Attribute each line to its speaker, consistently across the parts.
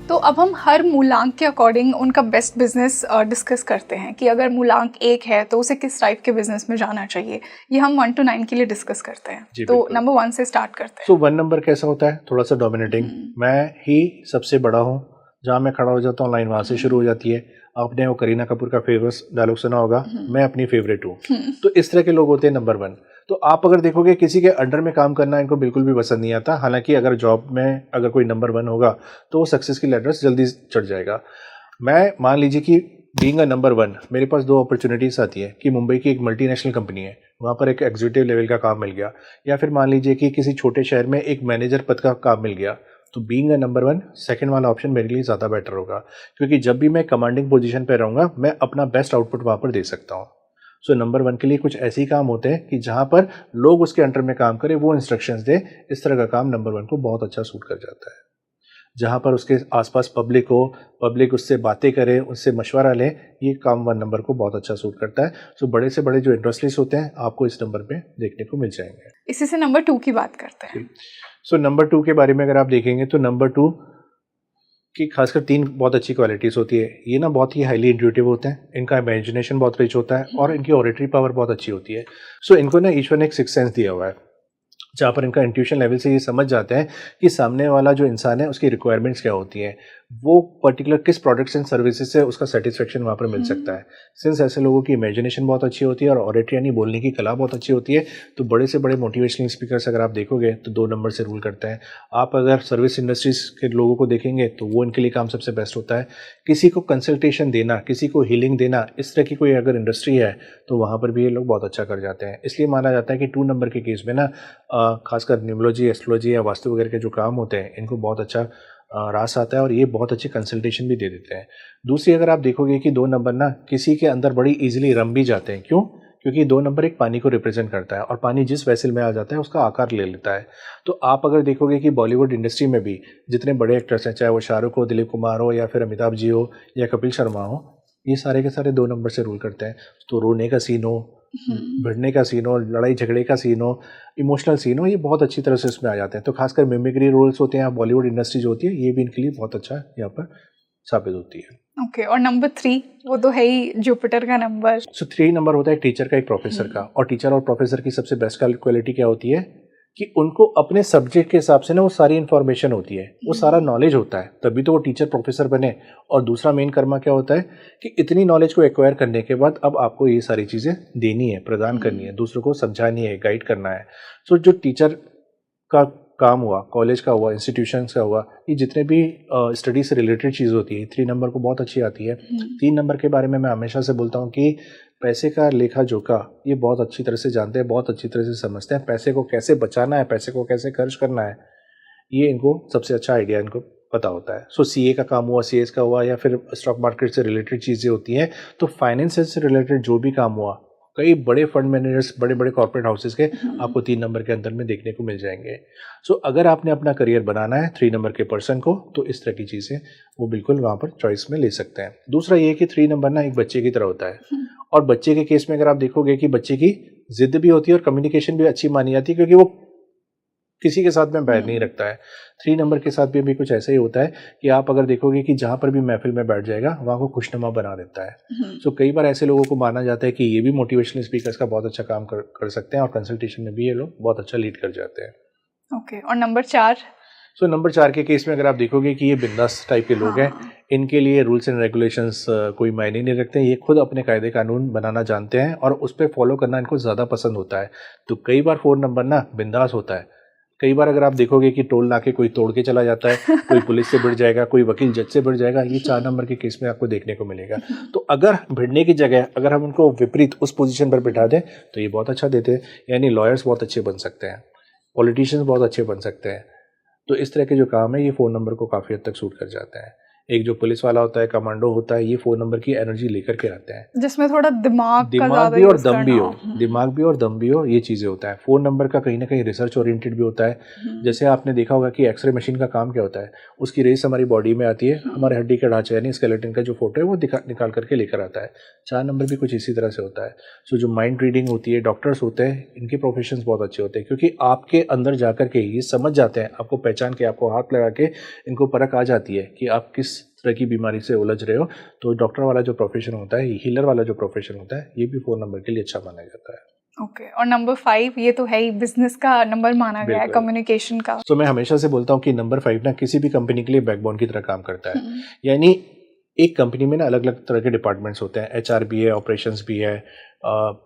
Speaker 1: तो अब हम हर मूलांक के अकॉर्डिंग उनका बेस्ट बिजनेस डिस्कस करते हैं कि अगर मूलांक 1 है तो उसे किस टाइप के बिजनेस में जाना चाहिए। ये हम 1 to 9 के लिए डिस्कस करते हैं। तो नंबर 1 से स्टार्ट करते हैं।
Speaker 2: सो 1 नंबर कैसा होता है, थोड़ा सा डोमिनेटिंग, मैं ही सबसे बड़ा हूँ, जहाँ मैं खड़ा हो जाता हूँ लाइन वहाँ से शुरू हो जाती है। आपने वो करीना कपूर का फेमस डायलॉग सुना होगा, मैं अपनी फेवरेट हूँ। तो इस तरह के लोग होते हैं नंबर 1। तो आप अगर देखोगे किसी के अंडर में काम करना इनको बिल्कुल भी पसंद नहीं आता। हालांकि अगर जॉब में अगर कोई नंबर 1 होगा तो वो सक्सेस की लैडर जल्दी चढ़ जाएगा। मैं मान लीजिए कि बीइंग अ नंबर 1 मेरे पास 2 अपॉर्चुनिटीज आती है कि मुंबई की एक मल्टीनेशनल कंपनी है, वहाँ पर एक एग्जीक्यूटिव लेवल का काम मिल गया, या फिर मान लीजिए कि किसी छोटे शहर में एक मैनेजर पद का काम मिल गया। तो बीइंग अ नंबर 1 सेकंड वाला ऑप्शन मेरे लिए ज़्यादा बेटर होगा, क्योंकि जब भी मैं कमांडिंग पोजीशन पर रहूँगा मैं अपना बेस्ट आउटपुट वहाँ पर दे सकता हूँ। सो नंबर 1 के लिए कुछ ऐसे ही काम होते हैं कि जहाँ पर लोग उसके अंडर में काम करें, वो इंस्ट्रक्शंस दे। इस तरह का काम नंबर 1 को बहुत अच्छा सूट कर जाता है। जहाँ पर उसके आसपास पब्लिक हो, पब्लिक उससे बातें करे, उससे मशवरा ले, ये काम 1 नंबर को बहुत अच्छा सूट करता है। सो बड़े से बड़े जो इंडस्ट्रीज होते हैं आपको इस नंबर पे देखने को मिल जाएंगे।
Speaker 1: इसी से नंबर 2 की बात करते हैं।
Speaker 2: सो नंबर 2 के बारे में अगर आप देखेंगे तो नंबर 2 की खासकर 3 बहुत अच्छी क्वालिटीज़ होती है। ये ना बहुत ही हाईली इंट्यूटिव होते हैं, इनका इमेजिनेशन बहुत रिच होता है और इनकी ऑरेटरी पावर बहुत अच्छी होती है। सो इनको ना ईश्वर ने एक सिक्स सेंस दिया हुआ है, जहाँ पर इनका इंट्यूशन लेवल से ये समझ जाते हैं कि सामने वाला जो इंसान है उसकी रिक्वायरमेंट्स क्या होती हैं, वो पर्टिकुलर किस प्रोडक्ट्स एंड सर्विसेज से उसका सेटिस्फेक्शन वहाँ पर मिल सकता है। सिंस ऐसे लोगों की इमेजिनेशन बहुत अच्छी होती है और ऑरेटरी यानी बोलने की कला बहुत अच्छी होती है, तो बड़े से बड़े मोटिवेशनल स्पीकर्स अगर आप देखोगे तो 2 नंबर से रूल करते हैं। आप अगर सर्विस इंडस्ट्रीज के लोगों को देखेंगे तो वो इनके लिए काम सबसे बेस्ट होता है। किसी को कंसल्टेशन देना, किसी को हीलिंग देना, इस तरह की कोई अगर इंडस्ट्री है तो वहाँ पर भी ये लोग बहुत अच्छा कर जाते हैं। इसलिए माना जाता है कि 2 नंबर के केस में ना खासकर न्यूमरोलॉजी, एस्ट्रोलॉजी या वास्तु वगैरह के जो काम होते हैं इनको बहुत अच्छा रास आता है और ये बहुत अच्छी कंसल्टेशन भी दे देते हैं। दूसरी अगर आप देखोगे कि 2 नंबर ना किसी के अंदर बड़ी इजीली रम भी जाते हैं। क्यों? क्योंकि 2 नंबर एक पानी को रिप्रेजेंट करता है और पानी जिस वेसल में आ जाता है उसका आकार ले लेता है। तो आप अगर देखोगे कि बॉलीवुड इंडस्ट्री में भी जितने बड़े एक्टर्स हैं, चाहे वो शाहरुख हो, दिलीप कुमार हो, या फिर अमिताभ जी हो, या कपिल शर्मा हो, ये सारे के सारे 2 नंबर से रूल करते हैं। तो रोने का सीन हो, भिड़ने का सीन हो, लड़ाई झगड़े का सीन हो, इमोशनल सीन हो, ये बहुत अच्छी तरह से इसमें आ जाते हैं। तो खासकर मिमिक्री रोल्स होते हैं, बॉलीवुड इंडस्ट्री जो होती है, ये भी इनके लिए बहुत अच्छा यहाँ पर साबित होती है।
Speaker 1: ओके, और नंबर 3 वो तो है ही जुपिटर का नंबर।
Speaker 2: सो 3 नंबर होता है एक टीचर का, एक प्रोफेसर का। और टीचर और प्रोफेसर की सबसे बेस्ट क्वालिटी क्या होती है कि उनको अपने सब्जेक्ट के हिसाब से ना वो सारी इन्फॉर्मेशन होती है, वो सारा नॉलेज होता है, तभी तो वो टीचर प्रोफेसर बने। और दूसरा मेन कर्मा क्या होता है कि इतनी नॉलेज को एक्वायर करने के बाद अब आपको ये सारी चीज़ें देनी है, प्रदान करनी है, दूसरों को समझानी है, गाइड करना है। सो जो टीचर का काम हुआ, कॉलेज का हुआ, इंस्टीट्यूशंस का हुआ, ये जितने भी स्टडी से रिलेटेड चीज़ होती है 3 नंबर को बहुत अच्छी आती है। 3 नंबर के बारे में मैं हमेशा से बोलता हूँ कि पैसे का लेखा जोखा ये बहुत अच्छी तरह से जानते हैं, बहुत अच्छी तरह से समझते हैं। पैसे को कैसे बचाना है, पैसे को कैसे खर्च करना है, ये इनको सबसे अच्छा आइडिया इनको पता होता है। सो सीए का काम हुआ, सीएस का हुआ, या फिर स्टॉक मार्केट से रिलेटेड चीज़ें होती हैं, तो फाइनेंस से रिलेटेड जो भी काम हुआ, कई बड़े फंड मैनेजर्स, बड़े बड़े कॉर्पोरेट हाउसेस के आपको 3 नंबर के अंदर में देखने को मिल जाएंगे। सो अगर आपने अपना करियर बनाना है 3 नंबर के पर्सन को, तो इस तरह की चीज़ें वो बिल्कुल वहाँ पर चॉइस में ले सकते हैं। दूसरा ये कि 3 नंबर ना एक बच्चे की तरह होता है, और बच्चे के केस में अगर आप देखोगे कि बच्चे की जिद भी होती है और कम्युनिकेशन भी अच्छी मानी जाती है, क्योंकि वो किसी के साथ में बैर नहीं रखता है। 3 नंबर के साथ भी अभी कुछ ऐसा ही होता है कि आप अगर देखोगे कि जहाँ पर भी महफिल में बैठ जाएगा वहाँ को खुशनुमा बना देता है। सो कई बार ऐसे लोगों को माना जाता है कि ये भी मोटिवेशनल स्पीकर्स का बहुत अच्छा काम कर सकते हैं, और कंसल्टेशन में भी ये लोग बहुत अच्छा लीड कर जाते हैं।
Speaker 1: ओके, और नंबर 4?
Speaker 2: सो नंबर 4 के केस में अगर आप देखोगे कि ये बिंदास टाइप के लोग हैं, इनके लिए रूल्स एंड रेगुलेशंस कोई मायने नहीं रखते। ये खुद अपने कायदे कानून बनाना जानते हैं और उस पर फॉलो करना इनको ज़्यादा पसंद होता है। तो कई बार 4 नंबर ना बिंदास होता है। कई बार अगर आप देखोगे कि टोल नाके कोई तोड़ के चला जाता है, कोई पुलिस से भिड़ जाएगा, कोई वकील जज से भिड़ जाएगा, ये 4 नंबर के केस में आपको देखने को मिलेगा। तो अगर भिड़ने की जगह अगर हम उनको विपरीत उस पोजीशन पर बिठा दें तो ये बहुत अच्छा देते हैं। यानी लॉयर्स बहुत अच्छे बन सकते हैं, पॉलिटिशियंस बहुत अच्छे बन सकते हैं। तो इस तरह के जो काम है ये 4 नंबर को काफ़ी हद तक सूट कर जाते हैं। एक जो पुलिस वाला होता है, कमांडो होता है, ये 4 नंबर की एनर्जी लेकर के आते हैं,
Speaker 1: जिसमें थोड़ा दिमाग का
Speaker 2: दिमाग भी और दम भी हो, दिमाग भी और दम भी हो, ये चीज़ें होता है। 4 नंबर का कहीं ना कहीं रिसर्च ओरिएंटेड भी होता है। जैसे आपने देखा होगा कि एक्सरे मशीन का काम क्या होता है, उसकी रेस हमारी बॉडी में आती है, हमारे हड्डी का ढांचा यानी स्केलेटन का जो फोटो है वो निकाल करके लेकर आता है। 4 नंबर भी कुछ इसी तरह से होता है। सो जो माइंड रीडिंग होती है, डॉक्टर्स होते हैं, इनके प्रोफेशंस बहुत अच्छे होते हैं, क्योंकि आपके अंदर जाकर के ये समझ जाते हैं, आपको पहचान के, आपको हाथ लगा के इनको परख आ जाती है कि आप किस तरह की बीमारी से उलझ रहे हो। तो डॉक्टर वाला जो प्रोफेशन होता है, हीलर वाला जो प्रोफेशन होता है, ये भी 4 नंबर के लिए अच्छा माना जाता है।
Speaker 1: ओके और नंबर 5 ये तो है ही बिजनेस का नंबर माना गया है, कम्युनिकेशन का।
Speaker 2: तो मैं हमेशा से बोलता हूँ कि नंबर 5 ना किसी भी कंपनी के लिए बैकबोन की तरह काम करता है। यानी एक कंपनी में ना अलग अलग तरह के डिपार्टमेंट्स होते हैं, HR भी है, ऑपरेशंस भी है,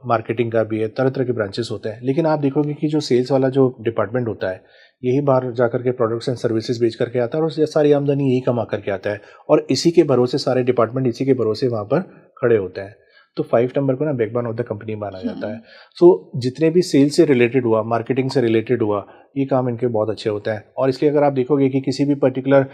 Speaker 2: मार्केटिंग का भी है, तरह तरह के ब्रांचेस होते हैं। लेकिन आप देखोगे कि जो सेल्स वाला जो डिपार्टमेंट होता है, यही बाहर जाकर के प्रोडक्ट्स एंड सर्विसेज बेच करके आता है और सारी आमदनी यही कमा करके आता है, और इसी के भरोसे सारे डिपार्टमेंट इसी के भरोसे वहाँ पर खड़े होते हैं। तो 5 नंबर को ना बैकबोन ऑफ द कंपनी माना जाता है। सो जितने भी सेल्स से रिलेटेड हुआ, मार्केटिंग से रिलेटेड हुआ, ये काम इनके बहुत अच्छे होते हैं। और इसलिए अगर आप देखोगे कि किसी भी पर्टिकुलर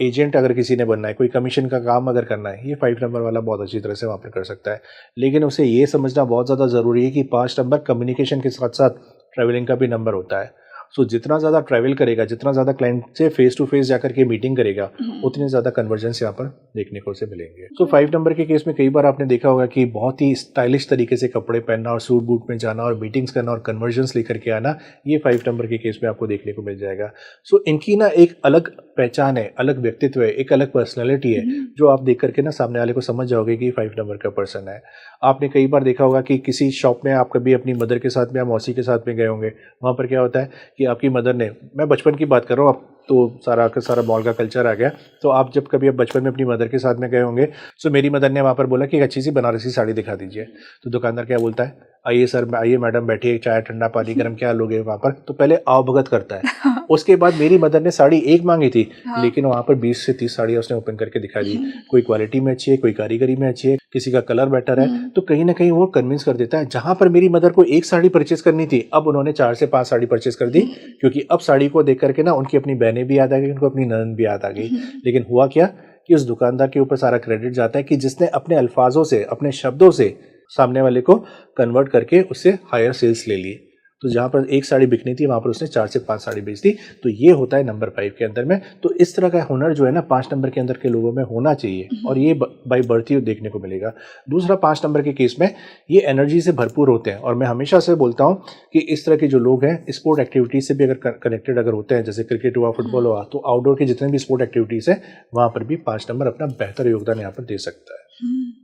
Speaker 2: एजेंट अगर किसी ने बनना है, कोई कमीशन का काम अगर करना है, ये 5 नंबर वाला बहुत अच्छी तरह से वहाँ पर कर सकता है। लेकिन उसे ये समझना बहुत ज़्यादा ज़रूरी है कि 5 नंबर कम्युनिकेशन के साथ साथ ट्रैवलिंग का भी नंबर होता है। सो जितना ज़्यादा ट्रैवल करेगा, जितना ज़्यादा क्लाइंट से फेस टू फेस जाकर के मीटिंग करेगा, उतने ज़्यादा कन्वर्जेंस यहाँ पर देखने को उसे मिलेंगे। तो 5 नंबर के केस में कई बार आपने देखा होगा कि बहुत ही स्टाइलिश तरीके से कपड़े पहनना और सूट बूट में जाना और मीटिंग्स करना और कन्वर्जेंस लेकर के आना, ये 5 नंबर के केस में आपको देखने को मिल जाएगा। सो इनकी ना एक अलग पहचान है, अलग व्यक्तित्व है, एक अलग पर्सनैलिटी है, जो आप देख करके ना सामने वाले को समझ जाओगे कि 5 नंबर का पर्सन है। आपने कई बार देखा होगा कि किसी शॉप में आप कभी अपनी मदर के साथ में या मौसी के साथ में गए होंगे, वहाँ पर क्या होता है कि आपकी मदर ने, मैं बचपन की बात कर रहा हूँ, अब तो सारा का सारा मॉल का कल्चर आ गया, तो आप जब कभी अब बचपन में अपनी मदर के साथ में गए होंगे, तो मेरी मदर ने वहाँ पर बोला कि एक अच्छी सी बनारसी साड़ी दिखा दीजिए। तो दुकानदार क्या बोलता है, आइए सर, आइए मैडम बैठिए, चाय ठंडा पानी गर्म क्या लोगे वहाँ पर, तो पहले आओ भगत करता है। उसके बाद मेरी मदर ने साड़ी एक मांगी थी, लेकिन वहाँ पर 20 से 30 साड़ियाँ उसने ओपन करके दिखा दी। कोई क्वालिटी में अच्छी है, कोई कारीगरी में अच्छी है, किसी का कलर बेटर है, तो कहीं ना कहीं वो कन्विंस कर देता है। जहाँ पर मेरी मदर को एक साड़ी परचेज करनी थी, अब उन्होंने 4 से 5 साड़ी परचेज कर दी, क्योंकि अब साड़ी को देख करके ना उनकी अपनी बहनें भी याद आ गई, उनको अपनी ननद भी याद आ गई। लेकिन हुआ क्या कि उस दुकानदार के ऊपर सारा क्रेडिट जाता है कि जिसने अपने अल्फाजों से, अपने शब्दों से सामने वाले को कन्वर्ट करके उससे हायर सेल्स ले लिए। तो जहाँ पर एक साड़ी बिकनी थी, वहाँ पर उसने 4 से 5 साड़ी बेच दी। तो ये होता है नंबर 5 के अंदर में। तो इस तरह का हुनर जो है ना 5 नंबर के अंदर के लोगों में होना चाहिए, और ये बाई बर्थ ही देखने को मिलेगा। दूसरा, 5 नंबर के केस में ये एनर्जी से भरपूर होते हैं, और मैं हमेशा से बोलता हूँ कि इस तरह के जो लोग हैं स्पोर्ट एक्टिविटीज से भी अगर कनेक्टेड अगर होते हैं, जैसे क्रिकेट हुआ, फुटबॉल हुआ, तो आउटडोर के जितने भी स्पोर्ट एक्टिविटीज है वहाँ पर भी 5 नंबर अपना बेहतर योगदान यहाँ पर दे सकता है।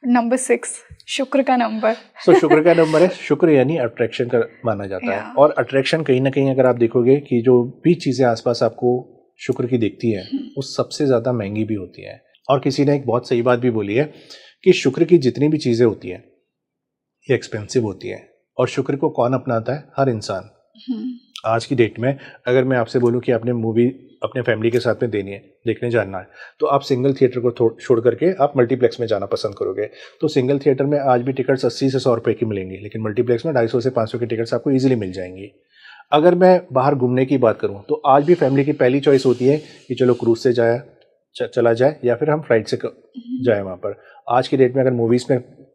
Speaker 1: नंबर 6 शुक्र का नंबर।
Speaker 2: सो शुक्र का नंबर है, शुक्र यानी अट्रैक्शन का माना जाता है। और अट्रैक्शन कहीं ना कहीं अगर आप देखोगे कि जो भी चीज़ें आसपास आपको शुक्र की दिखती है, वो सबसे ज़्यादा महंगी भी होती है। और किसी ने एक बहुत सही बात भी बोली है कि शुक्र की जितनी भी चीज़ें होती हैं ये एक्सपेंसिव होती है, और शुक्र को कौन अपनाता है? हर इंसान। आज की डेट में अगर मैं आपसे बोलूं कि आपने मूवी अपने फैमिली के साथ में देनी है, देखने जाना है, तो आप सिंगल थिएटर को छोड़ करके आप मल्टीप्लेक्स में जाना पसंद करोगे। तो सिंगल थिएटर में आज भी टिकट्स 80 से 100 रुपए की मिलेंगी, लेकिन मल्टीप्लेक्स में 250 से 500 की टिकट्स आपको ईजिली मिल जाएंगी। अगर मैं बाहर घूमने की बात करूँ तो आज भी फैमिली की पहली चॉइस होती है कि चलो क्रूज से चला जाए या फिर हम फ्लाइट से जाए वहाँ पर। आज की डेट में अगर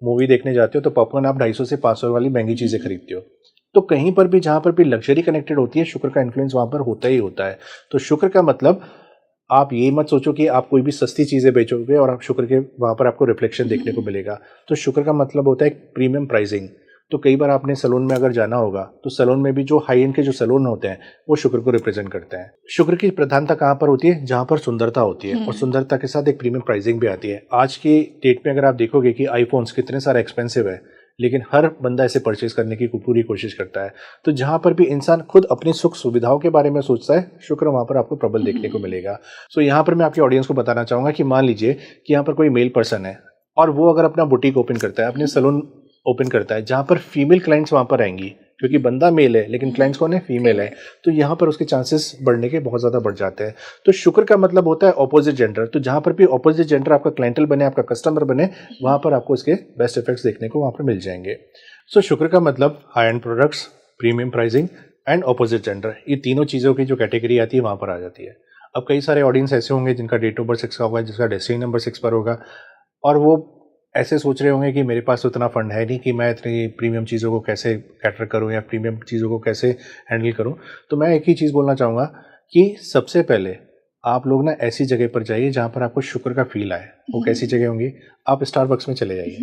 Speaker 2: मूवी देखने जाते हो तो पॉपकॉर्न आप 250 से 500 वाली महंगी चीज़ें खरीदते हो। तो कहीं पर भी जहाँ पर भी लग्जरी कनेक्टेड होती है, शुक्र का इन्फ्लुएंस वहाँ पर होता ही होता है। तो शुक्र का मतलब आप ये मत सोचो कि आप कोई भी सस्ती चीज़ें बेचोगे और आप शुक्र के वहाँ पर आपको रिफ्लेक्शन देखने को मिलेगा। तो शुक्र का मतलब होता है प्रीमियम प्राइसिंग। तो कई बार आपने सैलून में अगर जाना होगा तो सैलून में भी जो हाई एंड के जो सैलून होते हैं वो शुक्र को रिप्रेजेंट करते हैं। शुक्र की प्रधानता कहाँ पर होती है? जहाँ पर सुंदरता होती है, और सुंदरता के साथ एक प्रीमियम प्राइसिंग भी आती है। आज की डेट में अगर आप देखोगे कि आईफोन्स कितने सारे एक्सपेंसिव है, लेकिन हर बंदा इसे परचेज करने की पूरी कोशिश करता है। तो जहाँ पर भी इंसान खुद अपनी सुख सुविधाओं के बारे में सोचता है, शुक्र वहाँ पर आपको प्रबल देखने को मिलेगा। सो यहाँ पर मैं आपके ऑडियंस को बताना चाहूँगा कि मान लीजिए कि यहाँ पर कोई मेल पर्सन है और वो अगर अपना बुटीक ओपन करता है, अपने सैलून ओपन करता है, जहाँ पर फीमेल क्लाइंट्स वहाँ पर आएंगी, क्योंकि बंदा मेल है लेकिन क्लाइंट्स कौन है? फीमेल है। तो यहाँ पर उसके चांसेस बढ़ने के बहुत ज़्यादा बढ़ जाते हैं। तो शुक्र का मतलब होता है ऑपोजिट जेंडर। तो जहाँ पर भी ऑपोजिट जेंडर आपका क्लाइंटल बने, आपका कस्टमर बने, वहाँ पर आपको इसके बेस्ट इफेक्ट्स देखने को वहाँ पर मिल जाएंगे। सो शुक्र का मतलब high and products, premium pricing and opposite gender, ये तीनों चीज़ों की जो कैटेगरी आती है वहाँ पर आ जाती है। अब कई सारे ऑडियंस ऐसे होंगे जिनका डेट ऑफ बर्थ 6 का होगा, जिसका डेस्टिनी नंबर 6 पर होगा, और वो ऐसे सोच रहे होंगे कि मेरे पास उतना फंड है नहीं कि मैं इतनी प्रीमियम चीज़ों को कैसे कैटर करूं या प्रीमियम चीज़ों को कैसे हैंडल करूं। तो मैं एक ही चीज़ बोलना चाहूँगा कि सबसे पहले आप लोग ना ऐसी जगह पर जाइए जहाँ पर आपको शुक्र का फील आए। वो कैसी जगह होंगी? आप स्टारबक्स में चले जाइए,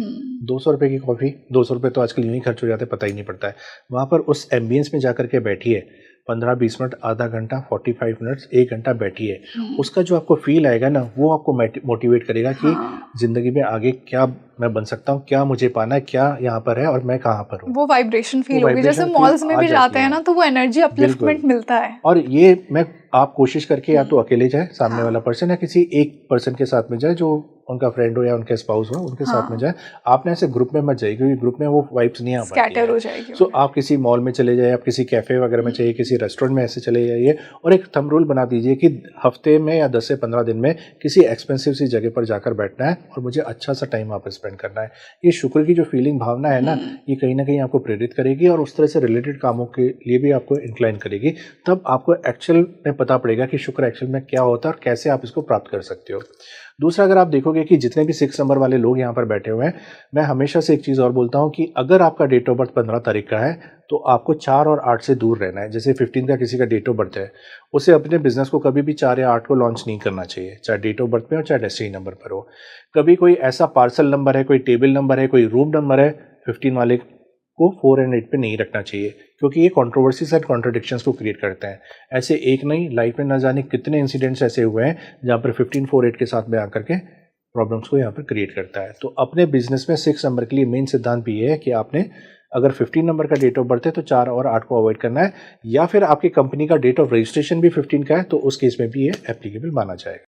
Speaker 2: 200 रुपये की कॉफ़ी, 200 रुपये तो आजकल यूँ ही खर्च हो जाते, पता ही नहीं पड़ता है। वहाँ पर उस एम्बियंस में जा कर के बैठिए, 15-20 मिनट, आधा घंटा, 45 मिनट्स, 1 घंटा बैठिए। उसका जो आपको फील आएगा ना, वो आपको मोटिवेट करेगा कि ज़िंदगी में आगे क्या मैं बन सकता हूँ, क्या मुझे पाना है, क्या यहाँ पर है और मैं कहाँ पर हूँ।
Speaker 1: वो वाइब्रेशन फील होगी, जैसे मॉल्स में भी जाते हैं ना, तो वो एनर्जी अपलिफ्टमेंट मिलता है।
Speaker 2: और ये मैं आप कोशिश करके या तो अकेले जाए सामने वाला पर्सन, या किसी एक पर्सन के साथ में जाए जो उनका फ्रेंड हो या उनके स्पाउस हो, उनके साथ में जाए। आपने ऐसे ग्रुप में मत जाइए, क्योंकि ग्रुप में वो वाइब्स नहीं आ पाती,
Speaker 1: स्कैटर हो जाएगी।
Speaker 2: सो आप किसी मॉल में चले जाइए, आप किसी कैफे वगैरह में चाहिए, किसी रेस्टोरेंट में ऐसे चले जाइए, और एक थंब रूल बना दीजिए कि हफ्ते में या 10 से 15 दिन में किसी एक्सपेंसिव सी जगह पर जाकर बैठना है और मुझे अच्छा सा टाइम वहाँ पर स्पेंड करना है। ये शुक्र की जो फीलिंग भावना है ना, ये कहीं ना कहीं आपको प्रेरित करेगी और उस तरह से रिलेटेड कामों के लिए भी आपको इंक्लाइन करेगी। तब आपको एक्चुअल में पता पड़ेगा कि शुक्र एक्चुअल में क्या होता है और कैसे आप इसको प्राप्त कर सकते हो। दूसरा, अगर आप देखोगे कि जितने भी 6 नंबर वाले लोग यहाँ पर बैठे हुए हैं, मैं हमेशा से एक चीज़ और बोलता हूँ कि अगर आपका डेट ऑफ बर्थ 15 तारीख का है तो आपको 4 और 8 से दूर रहना है। जैसे 15 का किसी का डेट ऑफ बर्थ है, उसे अपने बिजनेस को कभी भी 4 या 8 को लॉन्च नहीं करना चाहिए, चाहे डेट ऑफ बर्थ में हो चाहे डेस्टिनी नंबर पर हो। कभी कोई ऐसा पार्सल नंबर है, कोई टेबल नंबर है, कोई रूम नंबर है, 15 वाले को 4 और 8 पे नहीं रखना चाहिए, क्योंकि ये कंट्रोवर्सीज एंड कॉन्ट्रडिक्शंस को क्रिएट करते हैं। ऐसे एक नहीं, लाइफ में न जाने कितने इंसिडेंट्स ऐसे हुए हैं जहाँ पर 15, 4, 8 के साथ में आकर के प्रॉब्लम्स को यहाँ पर क्रिएट करता है। तो अपने बिजनेस में 6 नंबर के लिए मेन सिद्धांत भी ये है कि आपने अगर 15 नंबर का डेट ऑफ बर्थ है तो 4 और 8 को अवॉइड करना है, या फिर आपकी कंपनी का डेट ऑफ रजिस्ट्रेशन भी 15 का है तो उस केस में भी ये एप्लीकेबल माना जाएगा।